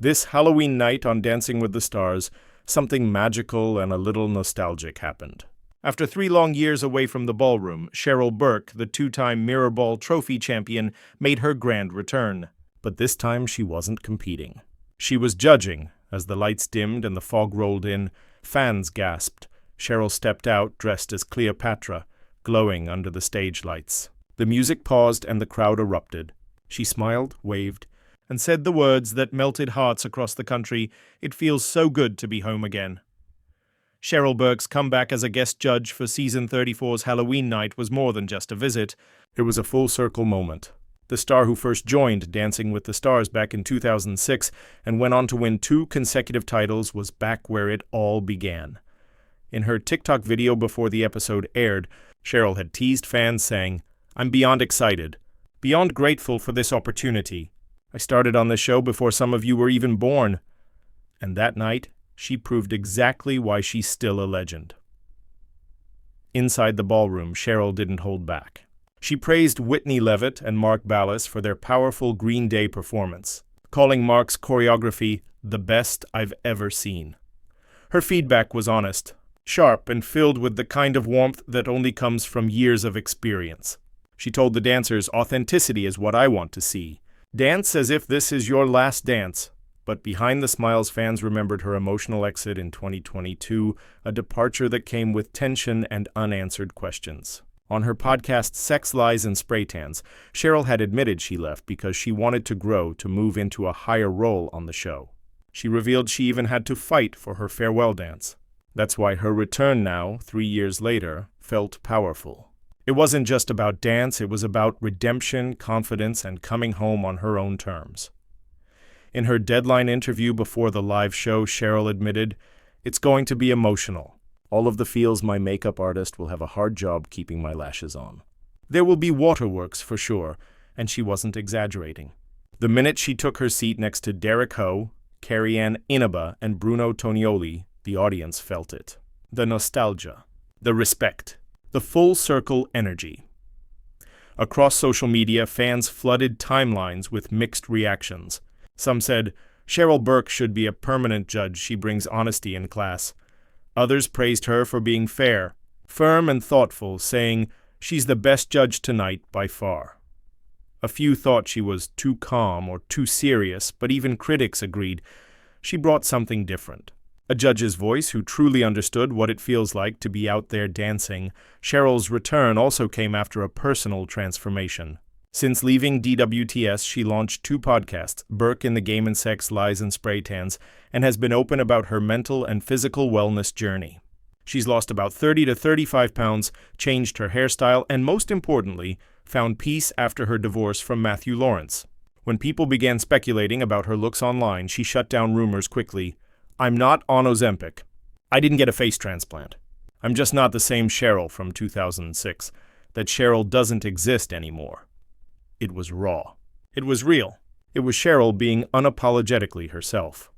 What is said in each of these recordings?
This Halloween night on Dancing with the Stars, something magical and a little nostalgic happened. After 3 long years away from the ballroom, Cheryl Burke, the 2-time Mirrorball Trophy champion, made her grand return. But this time she wasn't competing. She was judging. As the lights dimmed and the fog rolled in, fans gasped. Cheryl stepped out, dressed as Cleopatra, glowing under the stage lights. The music paused and the crowd erupted. She smiled, waved, and said the words that melted hearts across the country, "It feels so good to be home again." Cheryl Burke's comeback as a guest judge for Season 34's Halloween night was more than just a visit. It was a full-circle moment. The star who first joined Dancing with the Stars back in 2006 and went on to win 2 consecutive titles was back where it all began. In her TikTok video before the episode aired, Cheryl had teased fans saying, "I'm beyond excited, beyond grateful for this opportunity. I started on this show before some of you were even born." And that night, she proved exactly why she's still a legend. Inside the ballroom, Cheryl didn't hold back. She praised Whitney Levitt and Mark Ballas for their powerful Green Day performance, calling Mark's choreography the best I've ever seen. Her feedback was honest, sharp, and filled with the kind of warmth that only comes from years of experience. She told the dancers, "Authenticity is what I want to see. Dance as if this is your last dance." But behind the smiles, fans remembered her emotional exit in 2022, a departure that came with tension and unanswered questions. On her podcast Sex, Lies, and Spray Tans, Cheryl had admitted she left because she wanted to grow to move into a higher role on the show. She revealed she even had to fight for her farewell dance. That's why her return now, 3 years later, felt powerful. It wasn't just about dance, it was about redemption, confidence, and coming home on her own terms. In her deadline interview before the live show, Cheryl admitted, "It's going to be emotional. All of the feels my makeup artist will have a hard job keeping my lashes on. There will be waterworks for sure," and she wasn't exaggerating. The minute she took her seat next to Derek Hough, Carrie Ann Inaba, and Bruno Tonioli, the audience felt it. The nostalgia, the respect, the full-circle energy. Across social media, fans flooded timelines with mixed reactions. Some said, "Cheryl Burke should be a permanent judge, she brings honesty in class." Others praised her for being fair, firm and thoughtful, saying, "She's the best judge tonight by far." A few thought she was too calm or too serious, but even critics agreed she brought something different. A judge's voice who truly understood what it feels like to be out there dancing. Cheryl's return also came after a personal transformation. Since leaving DWTS, she launched 2 podcasts, Burke in the Game and Sex, Lies, and Spray Tans, and has been open about her mental and physical wellness journey. She's lost about 30 to 35 pounds, changed her hairstyle, and most importantly, found peace after her divorce from Matthew Lawrence. When people began speculating about her looks online, she shut down rumors quickly. "I'm not on Ozempic. I didn't get a face transplant. I'm just not the same Cheryl from 2006. That Cheryl doesn't exist anymore." It was raw. It was real. It was Cheryl being unapologetically herself.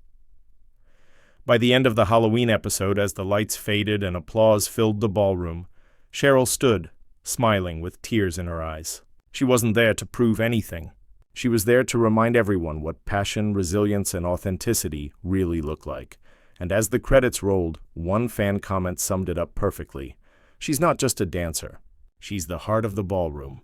By the end of the Halloween episode, as the lights faded and applause filled the ballroom, Cheryl stood, smiling with tears in her eyes. She wasn't there to prove anything. She was there to remind everyone what passion, resilience, and authenticity really look like. And as the credits rolled, one fan comment summed it up perfectly. "She's not just a dancer. She's the heart of the ballroom."